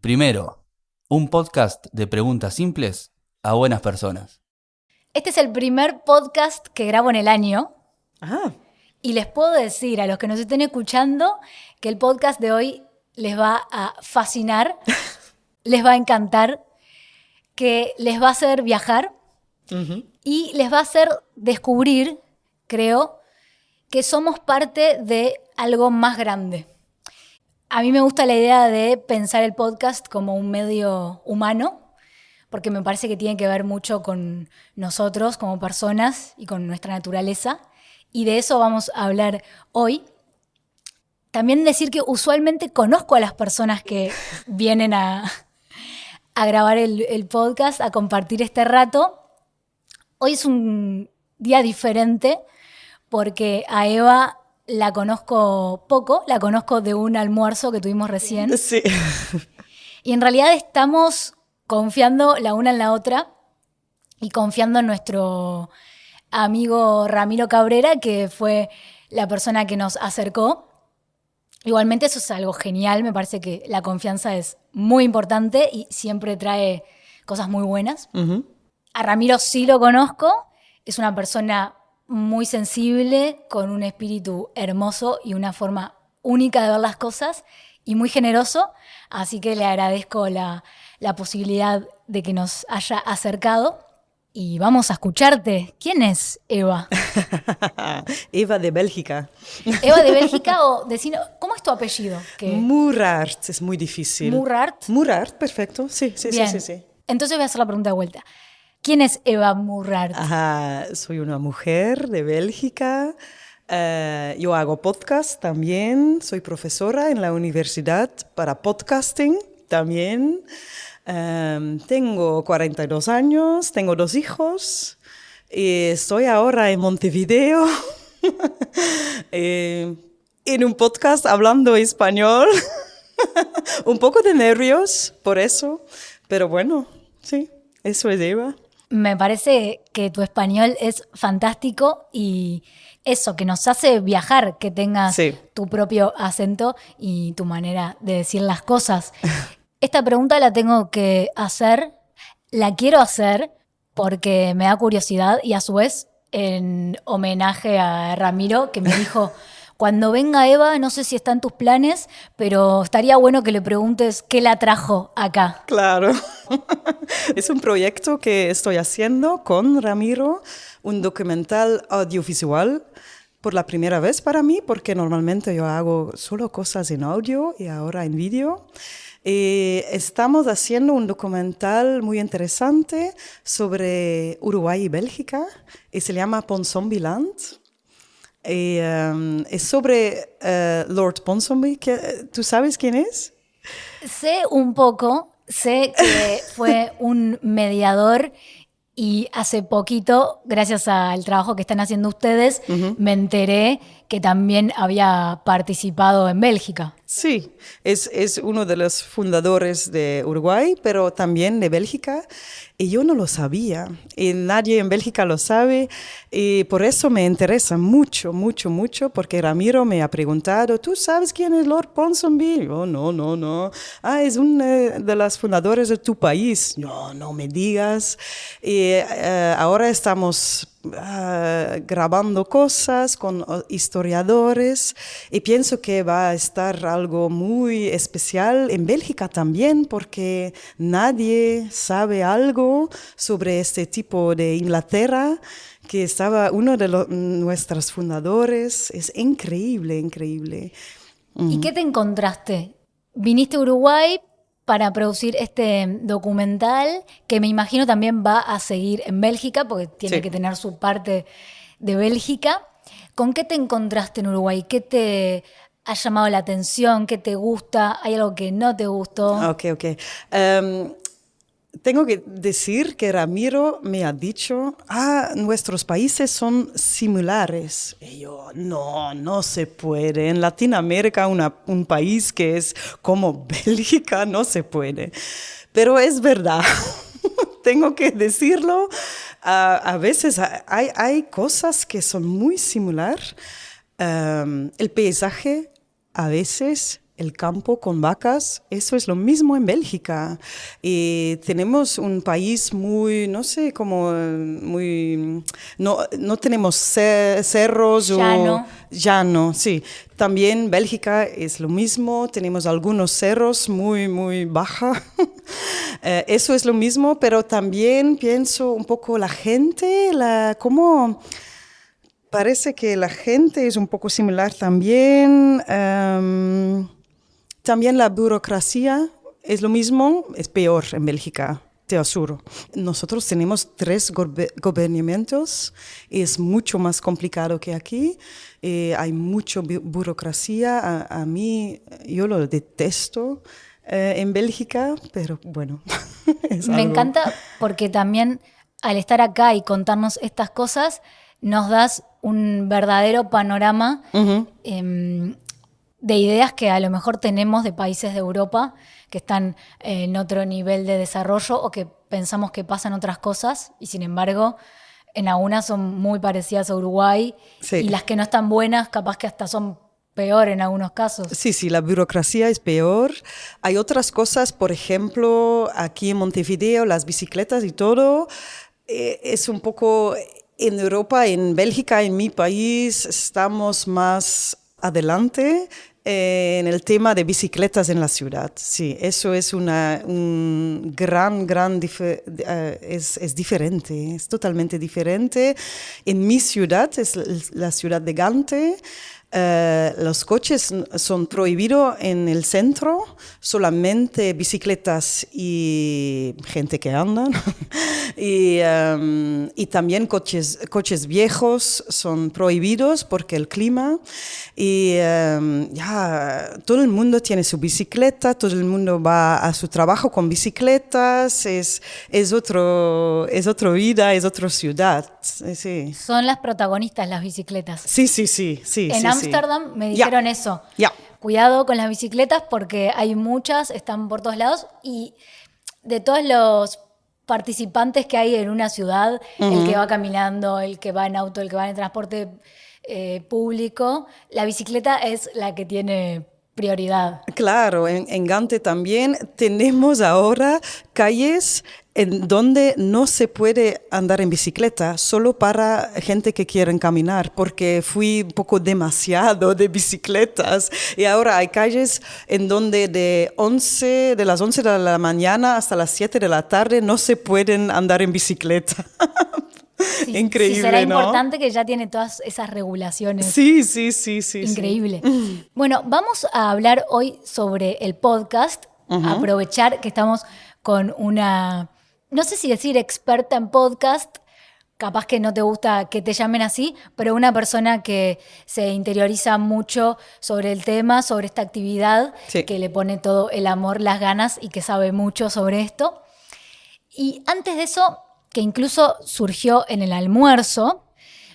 Primero, un podcast de preguntas simples a buenas personas. Este es el primer podcast que grabo en el año. Ah, Y les puedo decir a los que nos estén escuchando que el podcast de hoy les va a fascinar, les va a encantar, que les va a hacer viajar y les va a hacer descubrir, creo, que somos parte de algo más grande. A mí me gusta la idea de pensar el podcast como un medio humano, porque me parece que tiene que ver mucho con nosotros como personas y con nuestra naturaleza. Y de eso vamos a hablar hoy. También decir que usualmente conozco a las personas que vienen a grabar el podcast, a compartir este rato. Hoy es un día diferente porque a Eva la conozco poco, la conozco de un almuerzo que tuvimos recién. sí. Y en realidad estamos confiando la una en la otra y confiando en nuestro amigo Ramiro Cabrera, que fue la persona que nos acercó. Igualmente eso es algo genial, me parece que la confianza es muy importante y siempre trae cosas muy buenas. A Ramiro sí lo conozco, es una persona muy sensible, con un espíritu hermoso y una forma única de ver las cosas y muy generoso, así que le agradezco la posibilidad de que nos haya acercado. Y vamos a escucharte. ¿Quién es Eva? Eva de Bélgica. ¿Eva de Bélgica o cómo es tu apellido? Murart, es muy difícil. Murart. Murart, perfecto. Sí. Entonces voy a hacer la pregunta de vuelta. ¿Quién es Eva Murart? Ajá, soy una mujer de Bélgica. Yo hago podcast también. Soy profesora en la universidad para podcasting también. Tengo 42 años, tengo 2 hijos y estoy ahora en Montevideo en un podcast hablando español. Un poco de nervios por eso, pero bueno, sí, eso es Eva. Me parece que tu español es fantástico y eso, que nos hace viajar, que tengas tu propio acento y tu manera de decir las cosas. Esta pregunta la tengo que hacer, la quiero hacer porque me da curiosidad y a su vez en homenaje a Ramiro, que me dijo, cuando venga Eva, no sé si está en tus planes, pero estaría bueno que le preguntes qué la trajo acá. Claro. Es un proyecto que estoy haciendo con Ramiro, un documental audiovisual por la primera vez para mí, porque normalmente yo hago solo cosas en audio y ahora en vídeo. Estamos haciendo un documental muy interesante sobre Uruguay y Bélgica y se llama Ponsonbyland. Es sobre Lord Ponsonby. ¿Tú sabes quién es? Sé un poco, sé que fue un mediador y hace poquito, gracias al trabajo que están haciendo ustedes, me enteré que también había participado en Bélgica. Sí, es uno de los fundadores de Uruguay, pero también de Bélgica. Y yo no lo sabía, y nadie en Bélgica lo sabe, y por eso me interesa mucho, porque Ramiro me ha preguntado, ¿tú sabes quién es Lord Ponsonby? Yo, no. Ah, es uno de los fundadores de tu país. No me digas. Y ahora estamos grabando cosas con historiadores y pienso que va a estar algo muy especial en Bélgica también porque nadie sabe algo sobre este tipo de Inglaterra que estaba uno de nuestros fundadores. Es increíble. ¿Y qué te encontraste? Viniste a Uruguay para producir este documental que me imagino también va a seguir en Bélgica porque tiene que tener su parte de Bélgica. ¿Con qué te encontraste en Uruguay? ¿Qué te ha llamado la atención? ¿Qué te gusta? ¿Hay algo que no te gustó? Ok. Tengo que decir que Ramiro me ha dicho, nuestros países son similares. Y yo, no se puede. En Latinoamérica, un país que es como Bélgica, no se puede. Pero es verdad. Tengo que decirlo. A veces hay cosas que son muy similares. El paisaje a veces el campo con vacas, eso es lo mismo en Bélgica. Y tenemos un país muy, no sé, como muy... No tenemos cerros Llano. Llano, sí. También Bélgica es lo mismo, tenemos algunos cerros muy, muy baja. Eso es lo mismo, pero también pienso un poco la gente, cómo... Parece que la gente es un poco similar también. También la burocracia es lo mismo, es peor en Bélgica, te aseguro. Nosotros tenemos 3 gobernamientos, es mucho más complicado que aquí. Hay mucha burocracia. A mí, yo lo detesto en Bélgica, pero bueno, es Me algo. encanta porque también al estar acá y contarnos estas cosas, nos das un verdadero panorama de ideas que a lo mejor tenemos de países de Europa que están en otro nivel de desarrollo o que pensamos que pasan otras cosas y sin embargo en algunas son muy parecidas a Uruguay Sí. y las que no están buenas capaz que hasta son peor en algunos casos. Sí, la burocracia es peor. Hay otras cosas, por ejemplo, aquí en Montevideo, las bicicletas y todo, es un poco en Europa, en Bélgica, en mi país, estamos más adelante en el tema de bicicletas en la ciudad. Sí, eso es un es diferente, es totalmente diferente. En mi ciudad, es la ciudad de Gante, los coches son prohibidos en el centro, solamente bicicletas y gente que anda. y también coches viejos son prohibidos porque el clima. Y ya todo el mundo tiene su bicicleta, todo el mundo va a su trabajo con bicicletas, es otra vida, es otra ciudad. Sí. Son las protagonistas las bicicletas. Sí. En Ámsterdam me Ya. dijeron eso. Ya. Cuidado con las bicicletas porque hay muchas, están por todos lados y de todos los participantes que hay en una ciudad, el que va caminando, el que va en auto, el que va en transporte público, la bicicleta es la que tiene prioridad. Claro, en Gante también tenemos ahora calles en donde no se puede andar en bicicleta, solo para gente que quiere caminar, porque fui un poco demasiado de bicicletas. Y ahora hay calles en donde de las 11 de la mañana hasta las 7 de la tarde no se pueden andar en bicicleta. Sí, Increíble, sí, será ¿no? importante que ya tiene todas esas regulaciones. Sí. Increíble. Bueno, vamos a hablar hoy sobre el podcast. Aprovechar que estamos con una, no sé si decir experta en podcast, capaz que no te gusta que te llamen así, pero una persona que se interioriza mucho sobre el tema, sobre esta actividad, Sí. que le pone todo el amor, las ganas y que sabe mucho sobre esto. Y antes de eso, que incluso surgió en el almuerzo,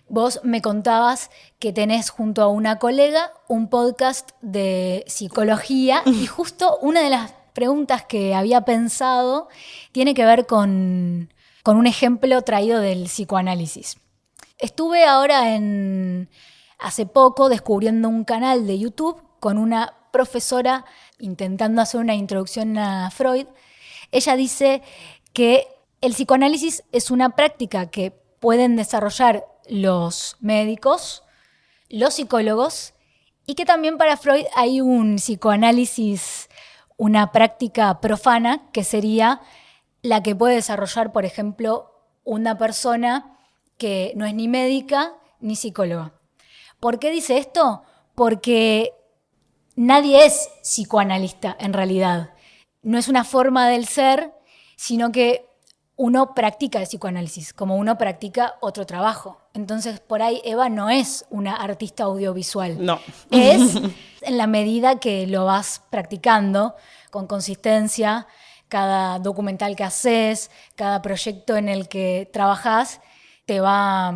vos me contabas que tenés junto a una colega un podcast de psicología y justo una de las preguntas que había pensado tiene que ver con un ejemplo traído del psicoanálisis. Estuve ahora hace poco descubriendo un canal de YouTube con una profesora intentando hacer una introducción a Freud. Ella dice que el psicoanálisis es una práctica que pueden desarrollar los médicos, los psicólogos, y que también para Freud hay un psicoanálisis, una práctica profana, que sería la que puede desarrollar, por ejemplo, una persona que no es ni médica ni psicóloga. ¿Por qué dice esto? Porque nadie es psicoanalista en realidad. No es una forma del ser, sino que uno practica el psicoanálisis, como uno practica otro trabajo. Entonces, por ahí Eva no es una artista audiovisual. No. Es en la medida que lo vas practicando con consistencia, cada documental que haces, cada proyecto en el que trabajás, te va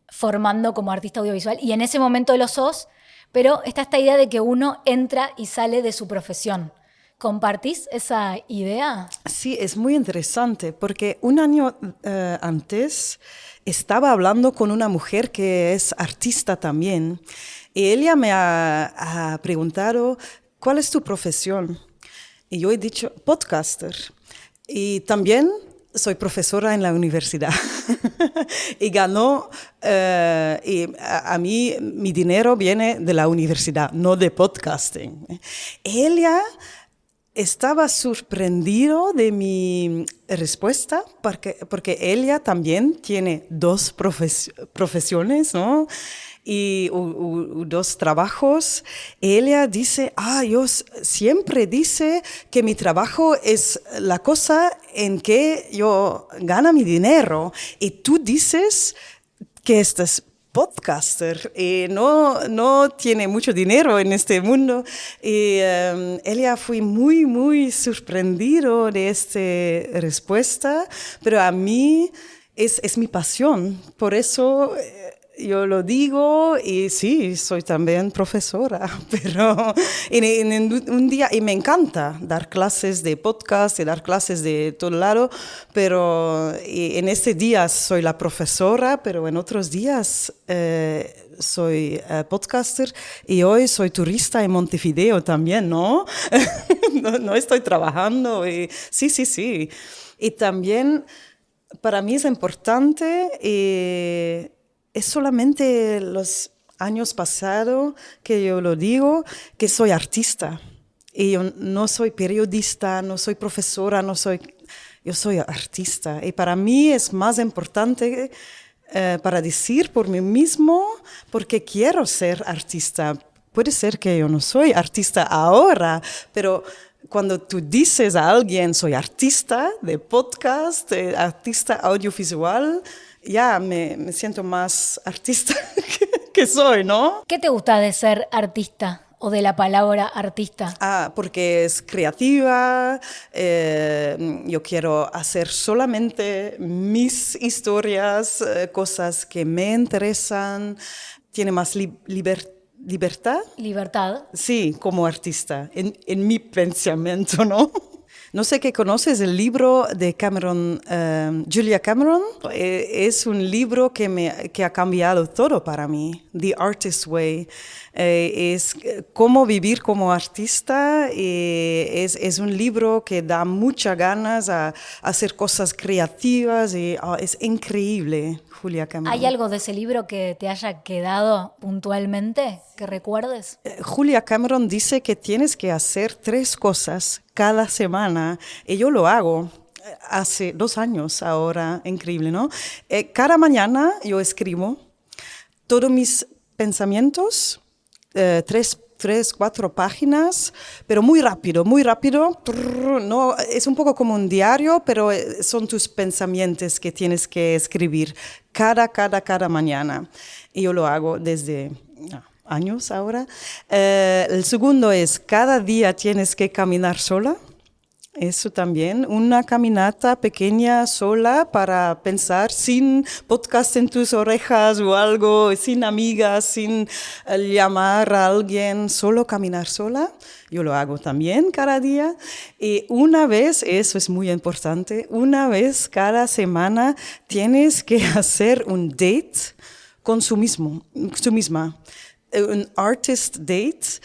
formando como artista audiovisual. Y en ese momento lo sos, pero está esta idea de que uno entra y sale de su profesión. ¿Compartís esa idea? Sí, es muy interesante porque un año antes estaba hablando con una mujer que es artista también y ella me ha preguntado ¿cuál es tu profesión? Y yo he dicho, podcaster. Y también soy profesora en la universidad. Y ganó, y a mí mi dinero viene de la universidad, no de podcasting. Ella estaba sorprendido de mi respuesta porque ella también tiene dos profesiones, ¿no? Y dos trabajos. Ella dice, yo siempre dice que mi trabajo es la cosa en que yo gano mi dinero. Y tú dices que estás podcaster y no tiene mucho dinero en este mundo. Y ella fue muy, muy sorprendido de esta respuesta, pero a mí es mi pasión. Por eso yo lo digo y sí, soy también profesora, pero en un día, y me encanta dar clases de podcast y dar clases de todo lado, pero en este día soy la profesora, pero en otros días soy podcaster y hoy soy turista en Montevideo también, ¿no? No estoy trabajando y sí. Y también para mí es importante es solamente los años pasados que yo lo digo, que soy artista. Y yo no soy periodista, no soy profesora, yo soy artista. Y para mí es más importante para decir por mí mismo, porque quiero ser artista. Puede ser que yo no soy artista ahora, pero cuando tú dices a alguien, soy artista de podcast, artista audiovisual, ya me siento más artista que soy, ¿no? ¿Qué te gusta de ser artista o de la palabra artista? Porque es creativa, yo quiero hacer solamente mis historias, cosas que me interesan, tiene más libertad. Libertad. Sí, como artista, en mi pensamiento, ¿no? No sé qué conoces el libro de Cameron, Julia Cameron. Es un libro que ha cambiado todo para mí. The Artist's Way. Es cómo vivir como artista. Es un libro que da muchas ganas a hacer cosas creativas. Es increíble, Julia Cameron. ¿Hay algo de ese libro que te haya quedado puntualmente, que recuerdes? Julia Cameron dice que tienes que hacer 3 cosas cada semana, y yo lo hago hace 2 años ahora, increíble, ¿no? Cada mañana yo escribo todos mis pensamientos, 4 páginas, pero muy rápido, no, es un poco como un diario, pero son tus pensamientos que tienes que escribir cada mañana. Y yo lo hago desde años ahora. El segundo es, cada día tienes que caminar sola. Eso también, una caminata pequeña sola para pensar, sin podcast en tus orejas o algo, sin amigas, sin llamar a alguien, solo caminar sola. Yo lo hago también cada día. Y una vez, eso es muy importante, una vez cada semana tienes que hacer un date con su misma. Un artist date,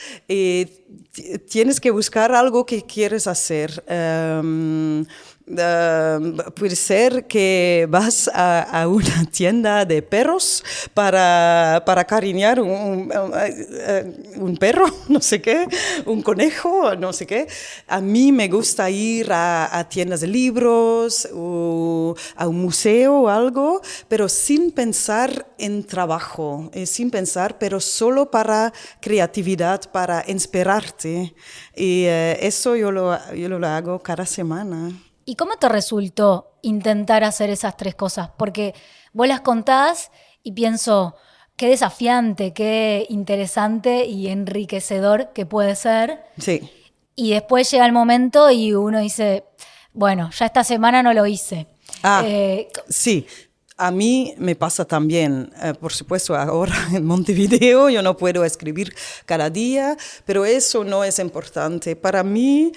tienes que buscar algo que quieres hacer. Puede ser que vas a una tienda de perros para cariñar un perro, no sé qué, un conejo, no sé qué. A mí me gusta ir a tiendas de libros o a un museo o algo, pero sin pensar en trabajo, sin pensar, pero solo para creatividad, para inspirarte. Y eso yo lo hago cada semana. ¿Y cómo te resultó intentar hacer esas 3 cosas? Porque vos las contás y pienso, qué desafiante, qué interesante y enriquecedor que puede ser. Sí. Y después llega el momento y uno dice, bueno, ya esta semana no lo hice. Sí. A mí me pasa también, por supuesto, ahora en Montevideo yo no puedo escribir cada día, pero eso no es importante. Para mí,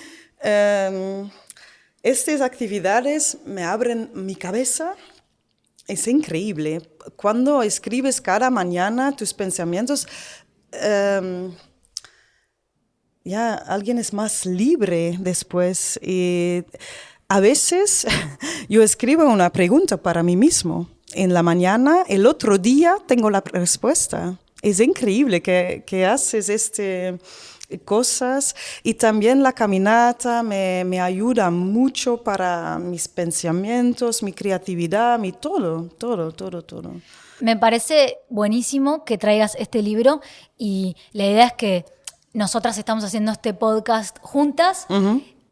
estas actividades me abren mi cabeza. Es increíble. Cuando escribes cada mañana tus pensamientos, ya alguien es más libre después. Y a veces yo escribo una pregunta para mí mismo. En la mañana, el otro día tengo la respuesta. Es increíble que haces cosas, y también la caminata me ayuda mucho para mis pensamientos, mi creatividad, mi todo. Me parece buenísimo que traigas este libro y la idea es que nosotras estamos haciendo este podcast juntas,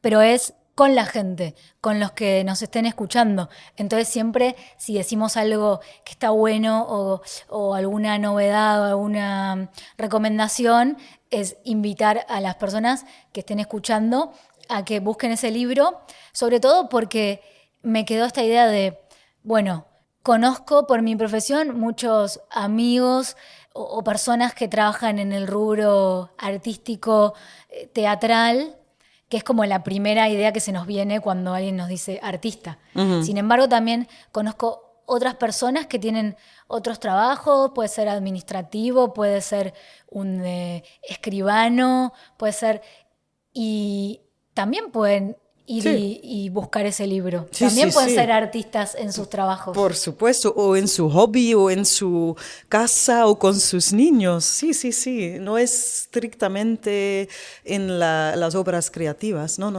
pero es con la gente, con los que nos estén escuchando. Entonces siempre si decimos algo que está bueno o alguna novedad o alguna recomendación, es invitar a las personas que estén escuchando a que busquen ese libro, sobre todo porque me quedó esta idea de, bueno, conozco por mi profesión muchos amigos o personas que trabajan en el rubro artístico, teatral, que es como la primera idea que se nos viene cuando alguien nos dice artista. Sin embargo, también conozco otras personas que tienen otros trabajos, puede ser administrativo, puede ser un escribano, puede ser... Y también pueden ir y buscar ese libro. Sí, También sí, pueden sí. ser artistas en sus trabajos. Por supuesto, o en su hobby, o en su casa, o con sus niños. Sí. No es estrictamente en las obras creativas. No.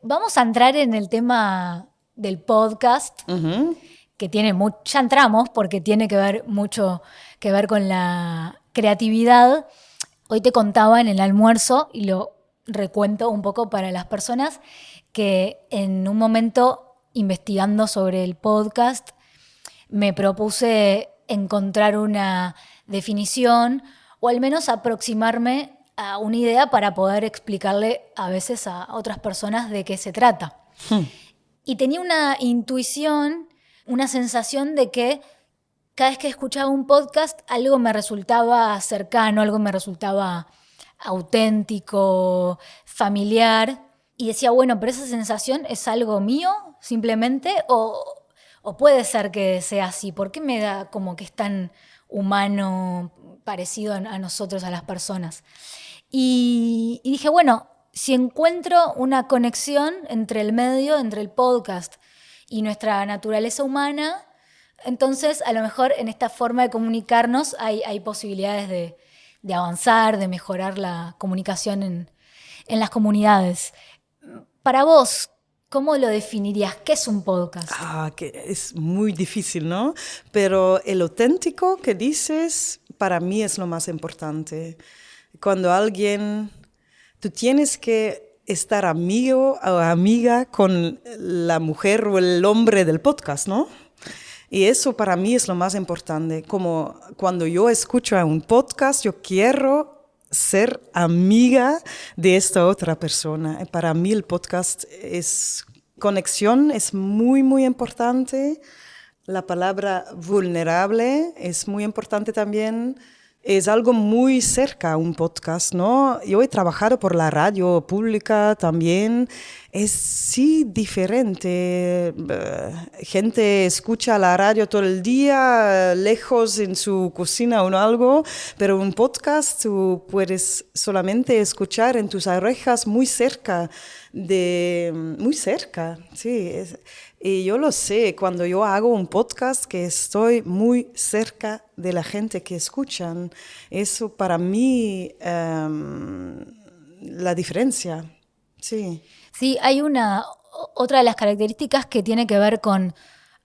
Vamos a entrar en el tema del podcast, que tiene ya entramos porque tiene que ver mucho que ver con la creatividad. Hoy te contaba en el almuerzo, y lo recuento un poco para las personas, que en un momento investigando sobre el podcast me propuse encontrar una definición o al menos aproximarme a una idea para poder explicarle a veces a otras personas de qué se trata. Y tenía una intuición, una sensación de que cada vez que escuchaba un podcast algo me resultaba cercano, algo me resultaba auténtico, familiar, y decía, bueno, pero esa sensación es algo mío simplemente o puede ser que sea así. ¿Por qué me da como que es tan humano, parecido a nosotros, a las personas? Y dije, bueno, si encuentro una conexión entre el medio, entre el podcast y nuestra naturaleza humana, entonces a lo mejor en esta forma de comunicarnos hay posibilidades de avanzar, de mejorar la comunicación en las comunidades. Para vos, ¿cómo lo definirías? ¿Qué es un podcast? Que es muy difícil, ¿no? Pero el auténtico que dices, para mí es lo más importante. Cuando tú tienes que estar amigo o amiga con la mujer o el hombre del podcast, ¿no? Y eso para mí es lo más importante. Como cuando yo escucho a un podcast, yo quiero ser amiga de esta otra persona. Para mí el podcast es conexión, es muy, muy importante. La palabra vulnerable es muy importante también. Es algo muy cerca, un podcast, ¿no? Yo he trabajado por la radio pública también. Es sí diferente. Gente escucha la radio todo el día, lejos en su cocina o algo, pero un podcast tú puedes solamente escuchar en tus orejas muy cerca. Muy cerca, sí. Y yo lo sé, cuando yo hago un podcast que estoy muy cerca de la gente que escuchan, eso para mí la diferencia, sí. Sí, hay otra de las características que tiene que ver con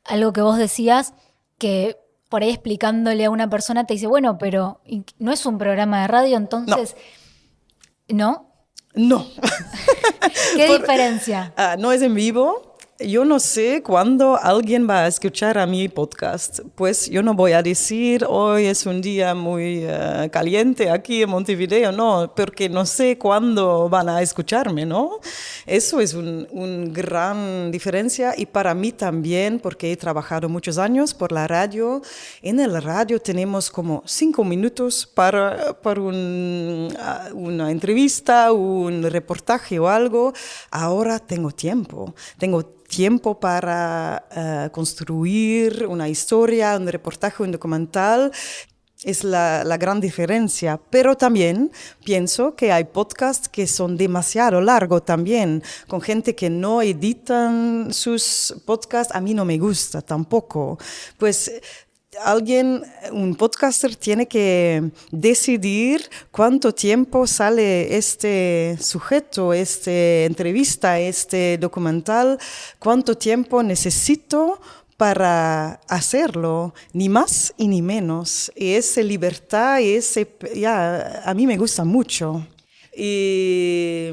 algo que vos decías, que por ahí explicándole a una persona te dice, bueno, pero no es un programa de radio, entonces, ¿no? No. ¿Qué diferencia? No es en vivo. Yo no sé cuándo alguien va a escuchar a mi podcast. Pues yo no voy a decir, hoy es un día muy caliente aquí en Montevideo, no, porque no sé cuándo van a escucharme, ¿no? Eso es una gran diferencia, y para mí también, porque he trabajado muchos años por la radio. En el radio tenemos como 5 minutos para una entrevista, un reportaje o algo. Ahora tengo tiempo para construir una historia, un reportaje, un documental. Es la gran diferencia, pero también pienso que hay podcasts que son demasiado largos también, con gente que no editan sus podcasts. A mí no me gusta tampoco. Pues un podcaster tiene que decidir cuánto tiempo sale este sujeto, esta entrevista, este documental, cuánto tiempo necesito para hacerlo, ni más y ni menos. Y esa libertad, a mí me gusta mucho. Y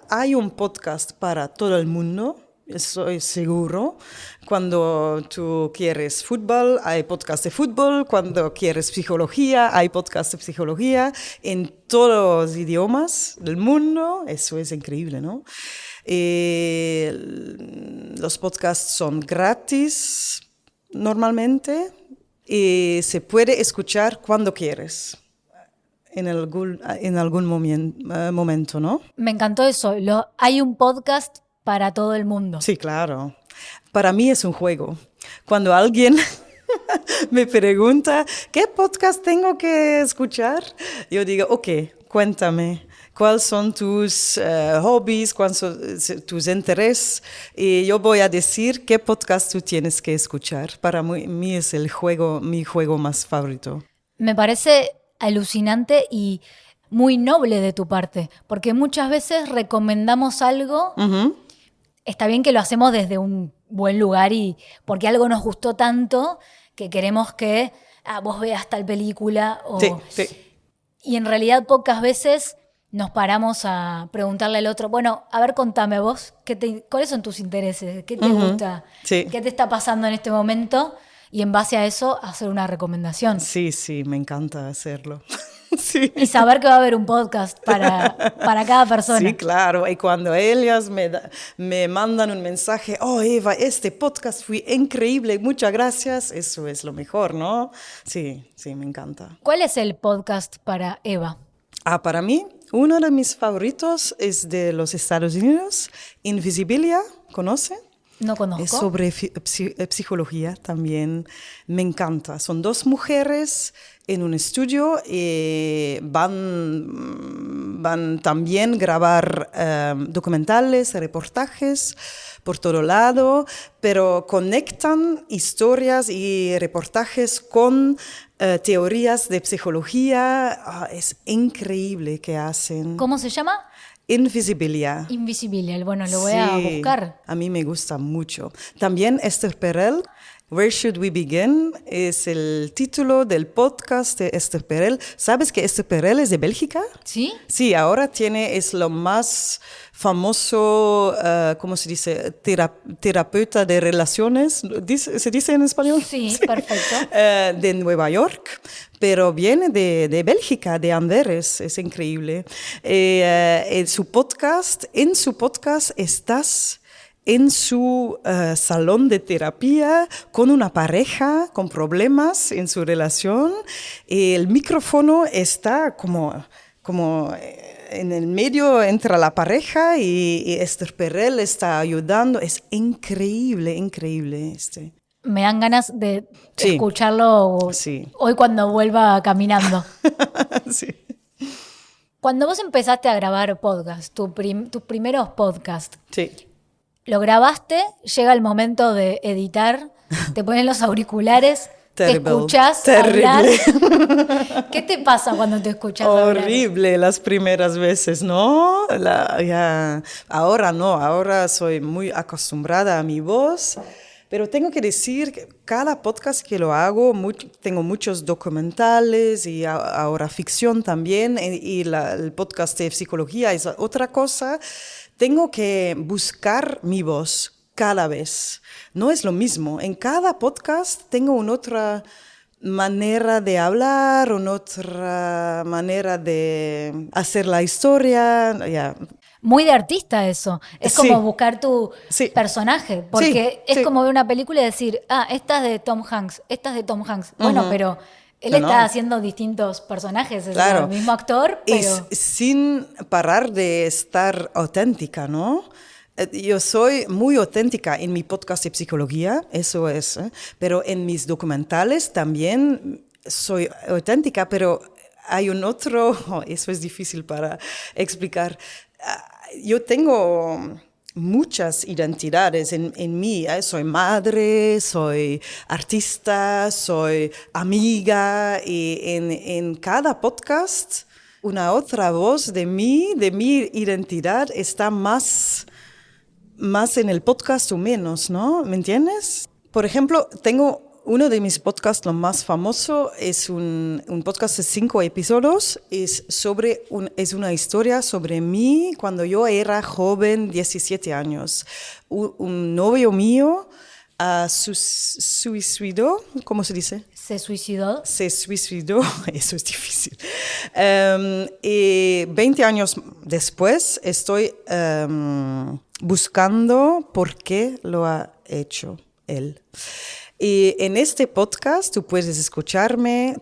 hay un podcast para todo el mundo, estoy seguro. Cuando tú quieres fútbol, hay podcast de fútbol. Cuando quieres psicología, hay podcast de psicología. En todos los idiomas del mundo, eso es increíble, ¿no? Los podcasts son gratis normalmente y se puede escuchar cuando quieres, en algún momento, ¿no? Me encantó eso. Hay un podcast para todo el mundo. Sí, claro. Para mí es un juego. Cuando alguien me pregunta, ¿qué podcast tengo que escuchar? Yo digo, ok, cuéntame. ¿Cuáles son tus hobbies? ¿Cuáles son tus intereses? Y yo voy a decir qué podcast tú tienes que escuchar. Para mí es mi juego más favorito. Me parece alucinante y muy noble de tu parte, porque muchas veces recomendamos algo. Uh-huh. Está bien que lo hacemos desde un buen lugar y porque algo nos gustó tanto que queremos que vos veas tal película. Sí. Y en realidad pocas veces nos paramos a preguntarle al otro, bueno, a ver, contame vos, ¿cuáles son tus intereses? ¿Qué te gusta? Sí. ¿Qué te está pasando en este momento? Y en base a eso, hacer una recomendación. Sí, me encanta hacerlo. Sí. Y saber que va a haber un podcast para cada persona. Sí, claro. Y cuando ellas me mandan un mensaje, oh, Eva, este podcast fue increíble, muchas gracias, eso es lo mejor, ¿no? Sí, me encanta. ¿Cuál es el podcast para Eva? Para mí, uno de mis favoritos es de los Estados Unidos, Invisibilia, ¿conoce? No conozco. Es sobre psicología también. Me encanta. Son dos mujeres en un estudio y van también a grabar documentales, reportajes por todo lado, pero conectan historias y reportajes con teorías de psicología. Es increíble que hacen. ¿Cómo se llama? Invisibilia. Invisibilia. Bueno, lo voy a buscar. A mí me gusta mucho. También Esther Perel, Where Should We Begin? Es el título del podcast de Esther Perel. ¿Sabes que Esther Perel es de Bélgica? ¿Sí? Sí, ahora es lo más famoso, ¿cómo se dice? Terapeuta de relaciones. ¿Se dice en español? Sí, perfecto. De Nueva York, pero viene de Bélgica, de Amberes. Es increíble. En su podcast estás en su salón de terapia con una pareja con problemas en su relación. El micrófono está como en el medio entre la pareja y Esther Perel está ayudando. Es increíble. Me dan ganas de Sí. escucharlo Sí. hoy cuando vuelva caminando. Sí. Cuando vos empezaste a grabar podcast, tus primeros podcasts, Sí. lo grabaste, llega el momento de editar, te ponen los auriculares, Terrible. te escuchás Terrible. hablar. ¿Qué te pasa cuando te escuchás hablar? Horrible las primeras veces, ¿no? Ahora no, ahora soy muy acostumbrada a mi voz, pero tengo que decir que cada podcast que lo hago, tengo muchos documentales y ahora ficción también, y el podcast de psicología es otra cosa. Tengo que buscar mi voz cada vez. No es lo mismo. En cada podcast tengo una otra manera de hablar, una otra manera de hacer la historia. Muy de artista eso. Es Sí. como buscar tu Sí. personaje. Porque Sí, es sí. como ver una película y decir, esta es de Tom Hanks, esta es de Tom Hanks. Bueno, pero él No, está no. haciendo distintos personajes. Es Claro. el mismo actor, pero... Sin parar de estar auténtica, ¿no? Yo soy muy auténtica en mi podcast de psicología, eso es, pero en mis documentales también soy auténtica, pero hay un otro, eso es difícil para explicar. Yo tengo muchas identidades en mí. Soy madre, soy artista, soy amiga, y en cada podcast una otra voz de mi identidad está más en el podcast o menos, ¿no? ¿Me entiendes? Por ejemplo, tengo uno de mis podcasts, lo más famoso, es un podcast de 5 episodios. Es una historia sobre mí cuando yo era joven, 17 años. Un novio mío suicidó, ¿cómo se dice? ¿Se suicidó? Se suicidó, eso es difícil. Y 20 años después estoy buscando por qué lo ha hecho él. Y en este podcast tú puedes escucharme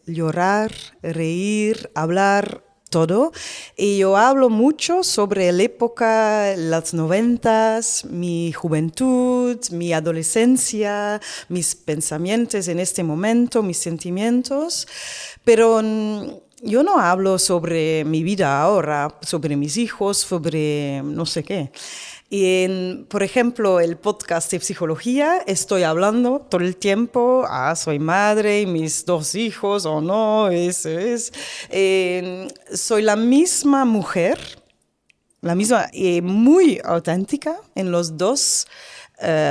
llorar, reír, hablar, todo. Y yo hablo mucho sobre la época, los 90s, mi juventud, mi adolescencia, mis pensamientos en este momento, mis sentimientos. Pero yo no hablo sobre mi vida ahora, sobre mis hijos, sobre no sé qué. Y por ejemplo, el podcast de psicología, estoy hablando todo el tiempo, soy madre y mis 2 hijos, o no, eso es. Soy la misma mujer, la misma, muy auténtica en los 2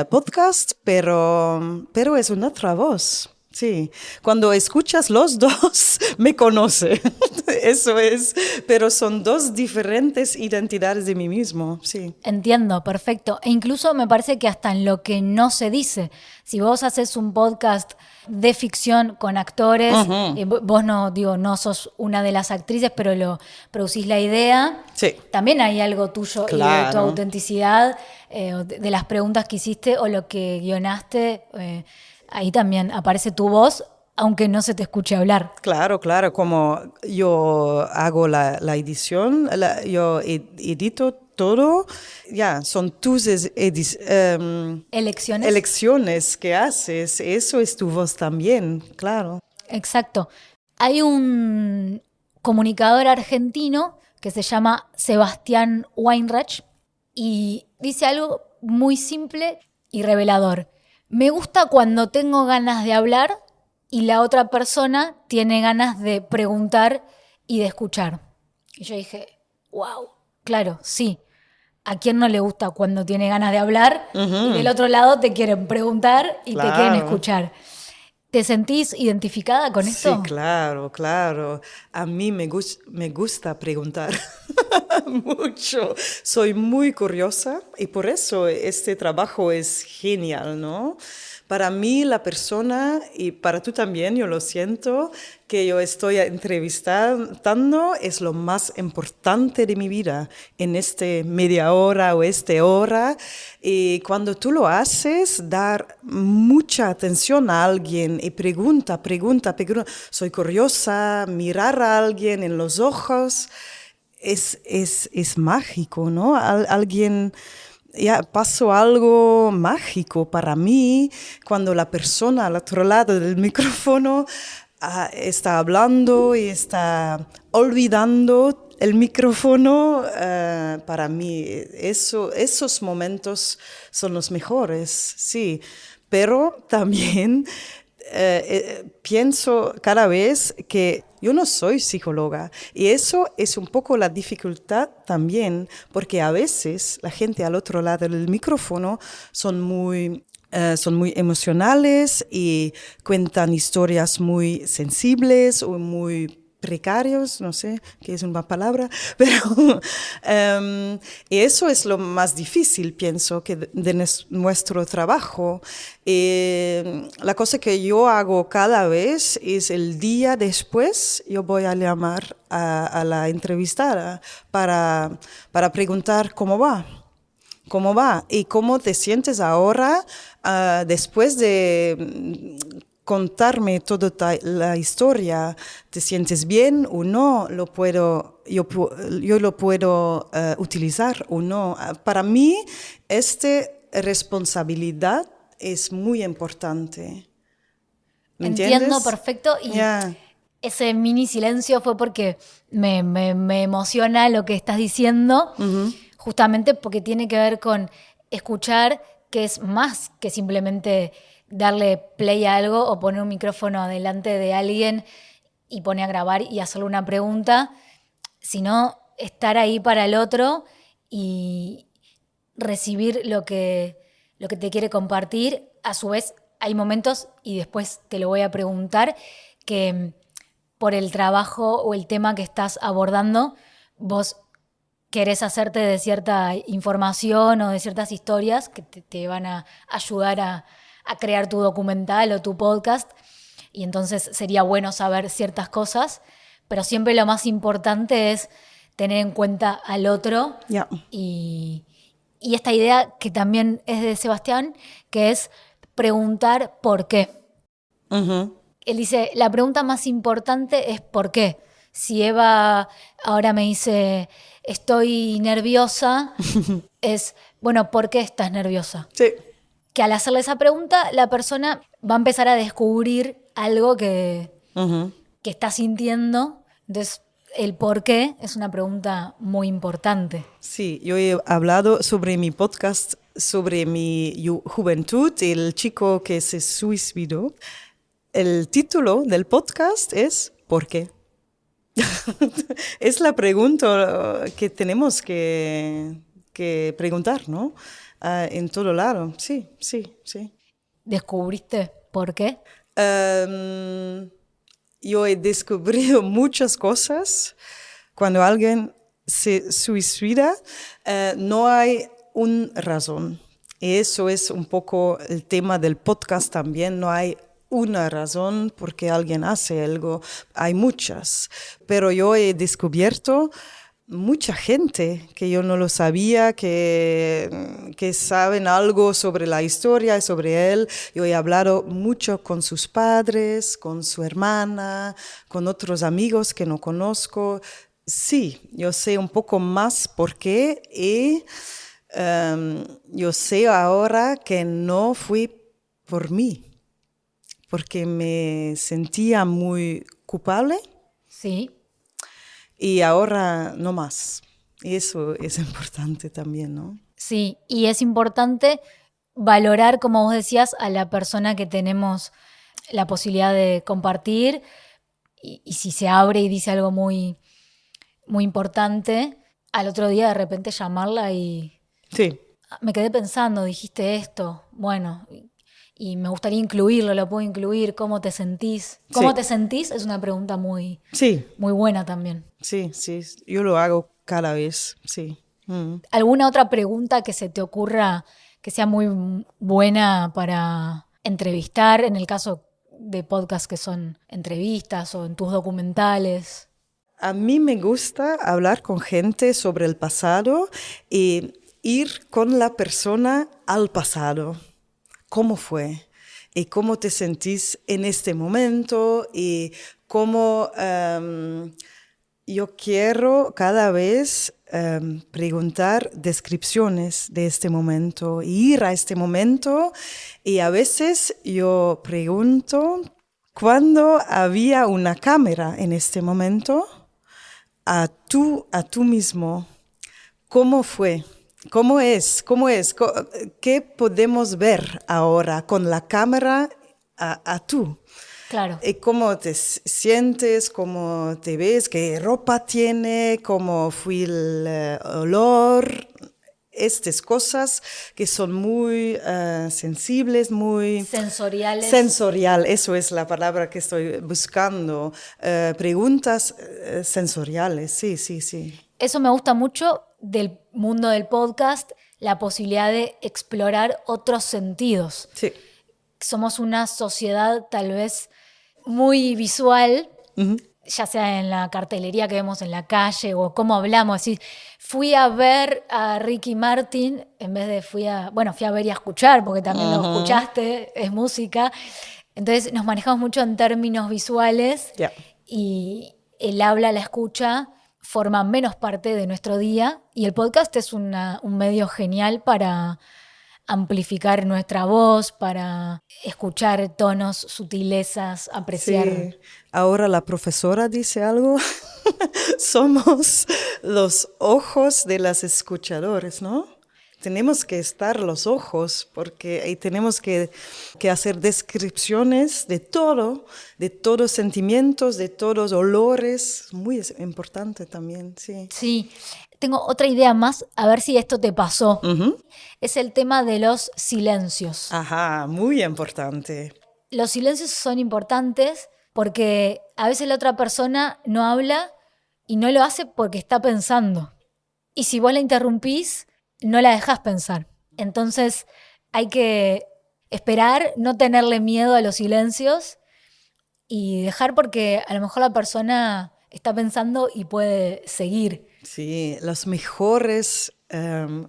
podcasts, pero es una otra voz. Sí, cuando escuchas los 2, me conoce, eso es, pero son 2 diferentes identidades de mí mismo, sí. Entiendo, perfecto. E incluso me parece que hasta en lo que no se dice, si vos haces un podcast de ficción con actores, vos no sos una de las actrices, pero lo producís la idea, sí. También hay algo tuyo Claro. y de tu autenticidad, de las preguntas que hiciste o lo que guionaste. Ahí también aparece tu voz, aunque no se te escuche hablar. Claro, como yo hago la edición, yo edito todo, son tus elecciones que haces, eso es tu voz también, claro. Exacto. Hay un comunicador argentino que se llama Sebastián Weinreich y dice algo muy simple y revelador. Me gusta cuando tengo ganas de hablar y la otra persona tiene ganas de preguntar y de escuchar. Y yo dije, wow, claro, sí. ¿A quién no le gusta cuando tiene ganas de hablar y del otro lado te quieren preguntar y te quieren escuchar? ¿Te sentís identificada con esto? Sí, claro. A mí me gusta preguntar mucho. Soy muy curiosa y por eso este trabajo es genial, ¿no? Para mí la persona, y para tú también, yo lo siento, que yo estoy entrevistando es lo más importante de mi vida en este media hora o hora. Y cuando tú lo haces, dar mucha atención a alguien y pregunta. Soy curiosa, mirar a alguien en los ojos, es mágico, ¿no? Alguien... pasó algo mágico para mí cuando la persona al otro lado del micrófono está hablando y está olvidando el micrófono. Para mí esos momentos son los mejores, sí. Pero también pienso cada vez que yo no soy psicóloga y eso es un poco la dificultad también, porque a veces la gente al otro lado del micrófono son muy emocionales y cuentan historias muy sensibles o muy precarios, no sé qué es una palabra, pero y eso es lo más difícil, pienso, que de nuestro trabajo. La cosa que yo hago cada vez es el día después, yo voy a llamar a la entrevistada para preguntar cómo va y cómo te sientes ahora después de contarme toda la historia. ¿Te sientes bien o no? Yo lo puedo utilizar o no. Para mí, esta responsabilidad es muy importante. ¿Me entiendes? Entiendo perfecto y ese mini silencio fue porque me emociona lo que estás diciendo, justamente porque tiene que ver con escuchar, que es más que simplemente darle play a algo o poner un micrófono delante de alguien y poner a grabar y hacerle una pregunta, sino estar ahí para el otro y recibir lo que te quiere compartir. A su vez, hay momentos, y después te lo voy a preguntar, que por el trabajo o el tema que estás abordando, vos querés hacerte de cierta información o de ciertas historias que te van a ayudar a crear tu documental o tu podcast, y entonces sería bueno saber ciertas cosas, pero siempre lo más importante es tener en cuenta al otro y esta idea que también es de Sebastián, que es preguntar por qué. Él dice, la pregunta más importante es ¿por qué? Si Eva ahora me dice, estoy nerviosa, es, bueno, ¿por qué estás nerviosa? Sí. Que al hacerle esa pregunta, la persona va a empezar a descubrir algo que está sintiendo. Entonces, el por qué es una pregunta muy importante. Sí, yo he hablado sobre mi podcast, sobre mi juventud, el chico que se suicidó. El título del podcast es ¿por qué? Es la pregunta que tenemos que preguntar, ¿no? En todo lado, sí. ¿Descubriste por qué? Yo he descubierto muchas cosas. Cuando alguien se suicida, no hay una razón. Y eso es un poco el tema del podcast también. No hay una razón por qué alguien hace algo. Hay muchas. Pero yo he descubierto mucha gente que yo no lo sabía, que saben algo sobre la historia y sobre él. Yo he hablado mucho con sus padres, con su hermana, con otros amigos que no conozco. Sí, yo sé un poco más por qué y yo sé ahora que no fui por mí, porque me sentía muy culpable. Sí. Y ahora no más. Y eso es importante también, ¿no? Sí, y es importante valorar, como vos decías, a la persona que tenemos la posibilidad de compartir y si se abre y dice algo muy, muy importante, al otro día de repente llamarla y... Sí. Me quedé pensando, dijiste esto, bueno, y me gustaría incluirlo, lo puedo incluir, ¿cómo te sentís? ¿Cómo te sentís? Es una pregunta muy buena también. Sí, yo lo hago cada vez, sí. ¿Alguna otra pregunta que se te ocurra que sea muy buena para entrevistar, en el caso de podcasts que son entrevistas o en tus documentales? A mí me gusta hablar con gente sobre el pasado y ir con la persona al pasado. ¿Cómo fue? ¿Y cómo te sentís en este momento? Y cómo yo quiero cada vez preguntar descripciones de este momento, ir a este momento. Y a veces yo pregunto, ¿cuándo había una cámara en este momento? A tú mismo, ¿cómo fue? ¿Cómo es? ¿Qué podemos ver ahora con la cámara a tú? Claro. ¿Cómo te sientes? ¿Cómo te ves? ¿Qué ropa tiene? ¿Cómo fue el olor? Estas cosas que son muy sensibles, muy... Sensoriales. Sensorial, eso es la palabra que estoy buscando. Preguntas sensoriales, sí. Eso me gusta mucho del mundo del podcast, la posibilidad de explorar otros sentidos. Sí. Somos una sociedad tal vez muy visual, ya sea en la cartelería que vemos en la calle o cómo hablamos. Así, fui a ver a Ricky Martin en vez de fui a ver y a escuchar, porque también lo escuchaste, es música. Entonces nos manejamos mucho en términos visuales y el habla, la escucha forma menos parte de nuestro día y el podcast es un medio genial para amplificar nuestra voz, para escuchar tonos, sutilezas, apreciar. Sí. Ahora la profesora dice algo. Somos los ojos de los escuchadores, ¿no? Tenemos que estar los ojos porque ahí tenemos que hacer descripciones de todos sentimientos, de todos olores. Muy importante también, sí. Sí, tengo otra idea más, a ver si esto te pasó. Es el tema de los silencios. Ajá, muy importante. Los silencios son importantes porque a veces la otra persona no habla y no lo hace porque está pensando. Y si vos la interrumpís, no la dejás pensar. Entonces hay que esperar, no tenerle miedo a los silencios y dejar porque a lo mejor la persona está pensando y puede seguir. Sí, las mejores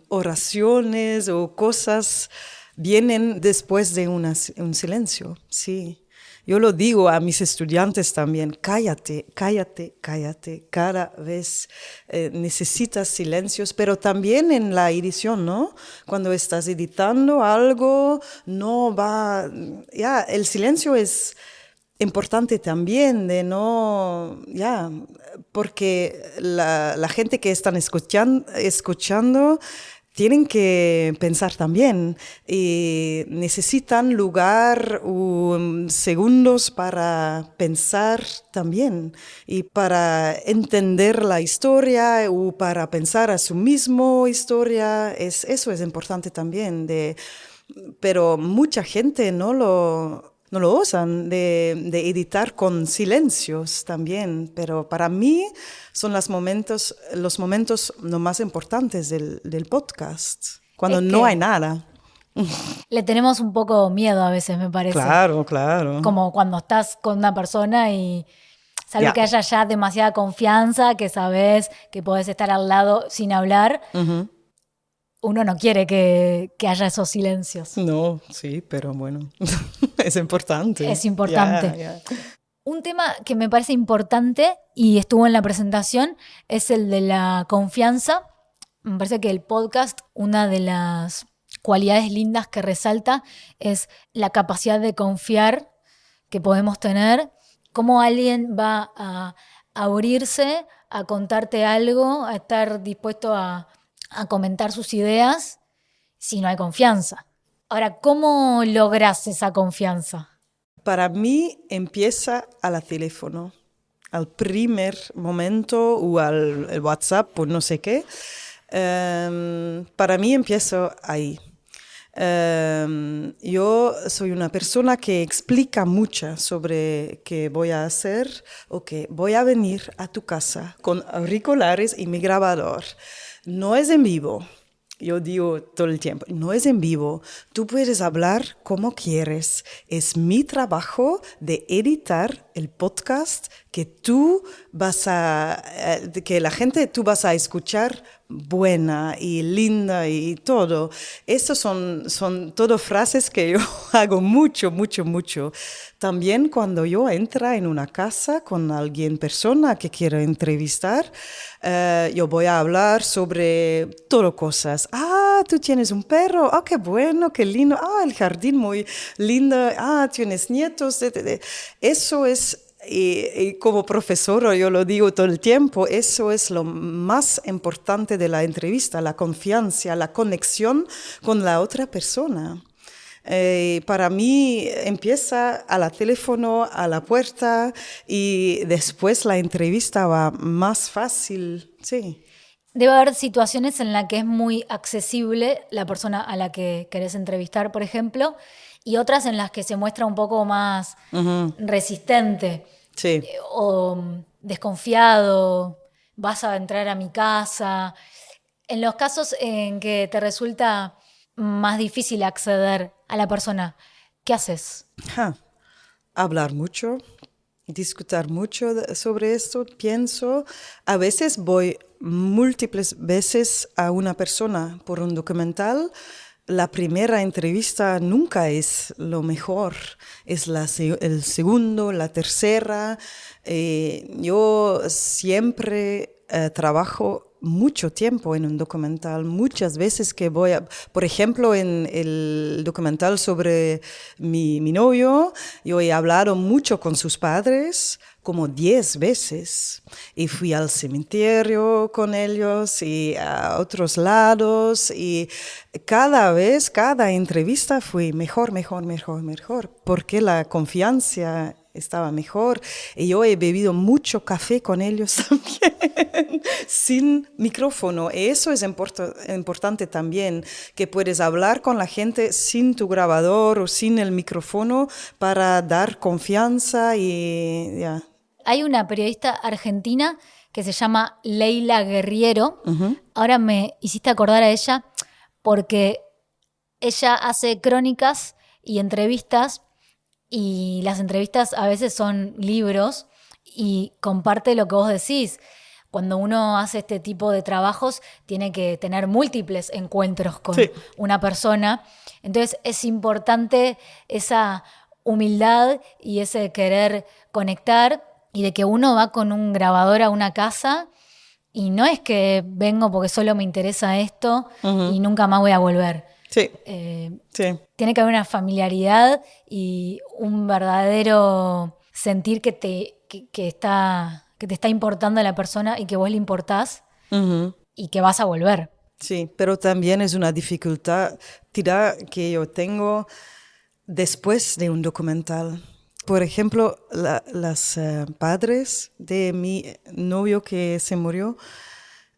oraciones o cosas vienen después de un silencio, sí. Yo lo digo a mis estudiantes también, cállate, cállate, cállate. Cada vez necesitas silencios, pero también en la edición, ¿no? Cuando estás editando algo, no va... Ya, el silencio es importante también de no... Ya, porque la gente que están escuchando tienen que pensar también y necesitan lugar o segundos para pensar también y para entender la historia o para pensar a su mismo historia. Eso es importante también, pero mucha gente no lo usan de editar con silencios también, pero para mí son los momentos lo más importantes del podcast, cuando no hay nada. Le tenemos un poco miedo a veces, me parece. Claro, claro. Como cuando estás con una persona y salvo que haya ya demasiada confianza, que sabes que podés estar al lado sin hablar, uno no quiere que haya esos silencios. No, sí, pero bueno, es importante. Es importante. Un tema que me parece importante y estuvo en la presentación es el de la confianza. Me parece que el podcast, una de las cualidades lindas que resalta es la capacidad de confiar que podemos tener, cómo alguien va a abrirse, a contarte algo, a estar dispuesto a comentar sus ideas si no hay confianza. Ahora, ¿cómo lográs esa confianza? Para mí empieza al teléfono, al primer momento o al WhatsApp o no sé qué. Para mí empiezo ahí. Yo soy una persona que explica mucho sobre qué voy a hacer o que voy a venir a tu casa con auriculares y mi grabador. No es en vivo. Yo digo todo el tiempo, no es en vivo, tú puedes hablar como quieres. Es mi trabajo de editar el podcast que tú que la gente tú vas a escuchar buena y linda y todo. Estas son todo frases que yo hago mucho. También cuando yo entro en una casa con persona que quiero entrevistar, yo voy a hablar sobre todo cosas. Ah, tú tienes un perro, ah, qué bueno, qué lindo, ah, el jardín muy lindo, ah, tienes nietos. Eso es, y como profesora yo lo digo todo el tiempo, eso es lo más importante de la entrevista, la confianza, la conexión con la otra persona. Para mí empieza al teléfono, a la puerta y después la entrevista va más fácil, sí. Debe haber situaciones en las que es muy accesible la persona a la que querés entrevistar, por ejemplo, y otras en las que se muestra un poco más resistente, sí. O desconfiado, vas a entrar a mi casa. En los casos en que te resulta más difícil acceder a la persona, ¿qué haces? Hablar mucho, discutir mucho sobre esto, pienso. A veces voy múltiples veces a una persona por un documental. La primera entrevista nunca es lo mejor, es el segundo, la tercera. Yo siempre trabajo mucho tiempo en un documental. Muchas veces que por ejemplo, en el documental sobre mi novio, yo he hablado mucho con sus padres, como 10 veces. Y fui al cementerio con ellos y a otros lados. Y cada entrevista fue mejor, porque la confianza estaba mejor. Y yo he bebido mucho café con ellos también, sin micrófono. Y eso es importante también, que puedes hablar con la gente sin tu grabador o sin el micrófono para dar confianza y ya. Hay una periodista argentina que se llama Leila Guerriero. Ahora me hiciste acordar a ella porque ella hace crónicas y entrevistas, y las entrevistas a veces son libros, y comparte lo que vos decís. Cuando uno hace este tipo de trabajos, tiene que tener múltiples encuentros con una persona. Entonces es importante esa humildad y ese querer conectar, y de que uno va con un grabador a una casa y no es que vengo porque solo me interesa esto y nunca más voy a volver. Sí. Tiene que haber una familiaridad y un verdadero sentir que te está importando la persona y que vos le importás y que vas a volver. Sí, pero también es una dificultad que yo tengo después de un documental. Por ejemplo, los padres de mi novio que se murió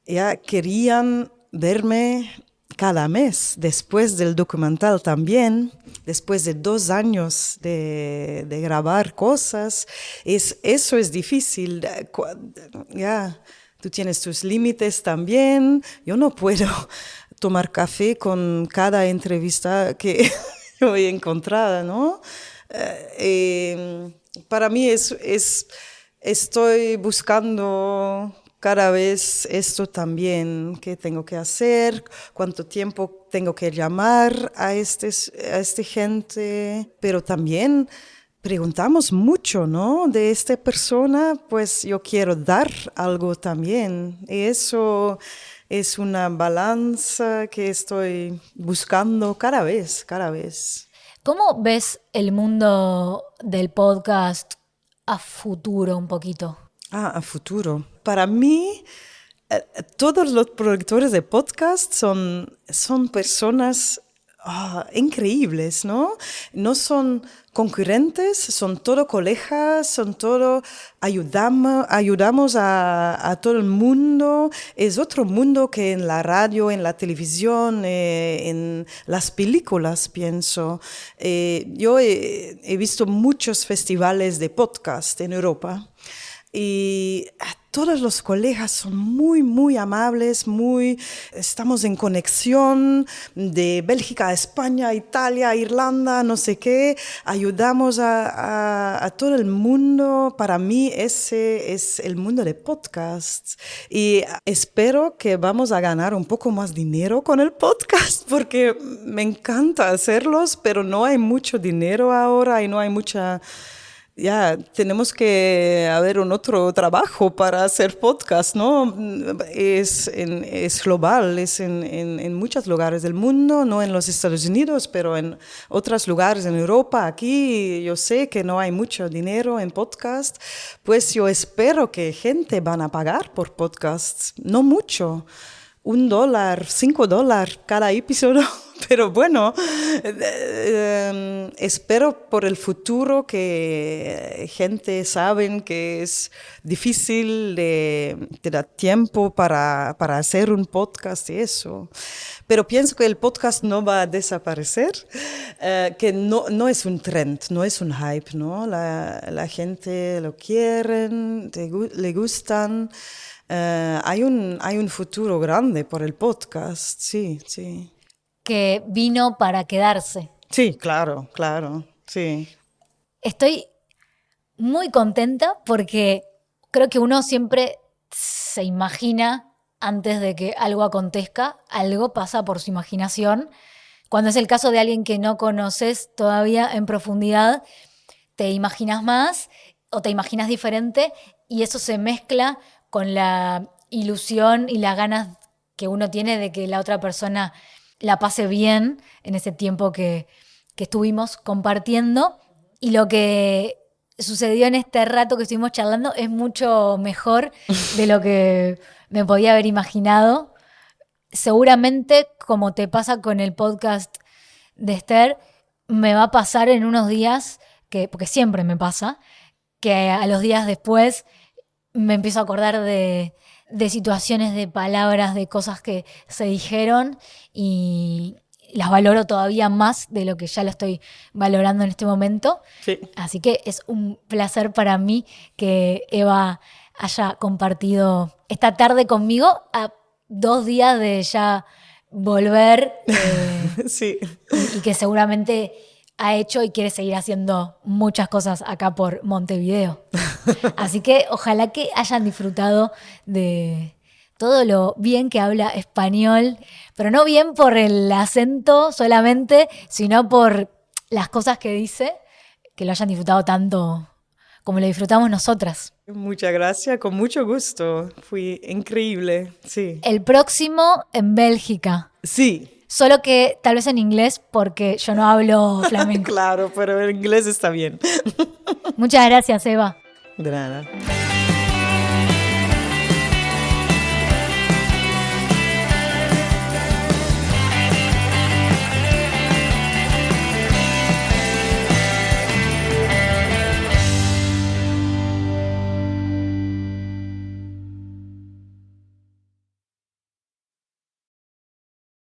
ya querían verme cada mes, después del documental también, después de 2 años de grabar cosas. Eso es difícil. Ya, tú tienes tus límites también. Yo no puedo tomar café con cada entrevista que yo he encontrado, ¿no? Para mí estoy buscando cada vez esto también, qué tengo que hacer, cuánto tiempo tengo que llamar a este gente, pero también preguntamos mucho, ¿no? De esta persona, pues yo quiero dar algo también. Y eso es una balanza que estoy buscando cada vez. ¿Cómo ves el mundo del podcast a futuro un poquito? A futuro. Para mí, todos los productores de podcast son personas increíbles, ¿no? No son concurrentes, son todo colegas, ayudamos a todo el mundo. Es otro mundo que en la radio, en la televisión, en las películas, pienso. Yo he visto muchos festivales de podcast en Europa. Y todos los colegas son muy, muy amables, estamos en conexión de Bélgica a España, Italia, Irlanda, no sé qué. Ayudamos a todo el mundo. Para mí ese es el mundo de podcasts. Y espero que vamos a ganar un poco más dinero con el podcast, porque me encanta hacerlos, pero no hay mucho dinero ahora y no hay mucha... Ya, tenemos que haber un otro trabajo para hacer podcast, ¿no? Es global, es en muchos lugares del mundo, no en los Estados Unidos, pero en otros lugares en Europa. Aquí yo sé que no hay mucho dinero en podcast, pues yo espero que gente van a pagar por podcasts, no mucho. $1, $5 cada episodio, pero bueno, espero por el futuro que gente saben que es difícil te da tiempo para hacer un podcast y eso. Pero pienso que el podcast no va a desaparecer, que no es un trend, no es un hype, ¿no? La gente lo quieren, le gustan. Hay un futuro grande por el podcast, sí. Que vino para quedarse. Sí, claro, sí. Estoy muy contenta porque creo que uno siempre se imagina antes de que algo acontezca, algo pasa por su imaginación. Cuando es el caso de alguien que no conoces todavía en profundidad, te imaginas más o te imaginas diferente, y eso se mezcla con la ilusión y las ganas que uno tiene de que la otra persona la pase bien en ese tiempo que estuvimos compartiendo. Y lo que sucedió en este rato que estuvimos charlando es mucho mejor de lo que me podía haber imaginado. Seguramente, como te pasa con el podcast de Esther, me va a pasar en unos días, porque siempre me pasa, que a los días después me empiezo a acordar de situaciones, de palabras, de cosas que se dijeron y las valoro todavía más de lo que ya lo estoy valorando en este momento. Sí. Así que es un placer para mí que Eva haya compartido esta tarde conmigo a 2 días de ya volver Sí. y que seguramente ha hecho y quiere seguir haciendo muchas cosas acá por Montevideo. Así que ojalá que hayan disfrutado de todo lo bien que habla español, pero no bien por el acento solamente, sino por las cosas que dice, que lo hayan disfrutado tanto como lo disfrutamos nosotras. Muchas gracias, con mucho gusto. Fue increíble, sí. El próximo en Bélgica. Sí. Solo que tal vez en inglés porque yo no hablo flamenco. Claro, pero en inglés está bien. Muchas gracias, Eva. De nada.